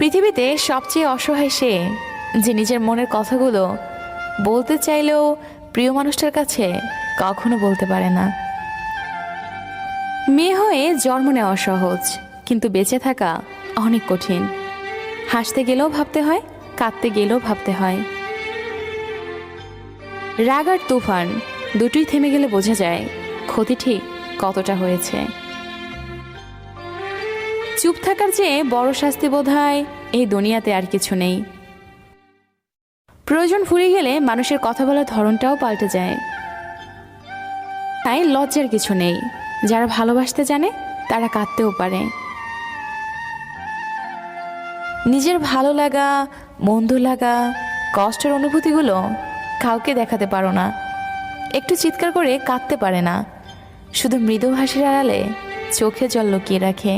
পৃথিবীতে সবচেয়ে অসহায় সে, যে নিজের মনের কথাগুলো বলতে চাইলেও প্রিয় মানুষটার কাছে কখনো বলতে পারে না। মেয়ে হয়ে জন্ম নেওয়া সহজ, কিন্তু বেঁচে থাকা অনেক কঠিন। হাসতে গেলেও ভাবতে হয়, কাঁদতে গেলেও ভাবতে হয়। রাগ আর তুফান দুটোই থেমে গেলে বোঝা যায় ক্ষতি ঠিক কতটা হয়েছে। চুপ থাকার চেয়ে বড় শাস্তি বোধহয় এই দুনিয়াতে আর কিছু নেই। প্রয়োজন ফুরিয়ে গেলে মানুষের কথা বলার ধরনটাও পাল্টে যায়। তাই লজ্জার কিছু নেই, যারা ভালোবাসতে জানে তারা কাঁদতেও পারে। নিজের ভালো লাগা, মন্দ লাগা, কষ্টের অনুভূতিগুলো কাউকে দেখাতে পারো না, একটু চিৎকার করে কাঁদতে পারে না, শুধু মৃদু হাসির আড়ালে চোখে জল লুকিয়ে রাখে।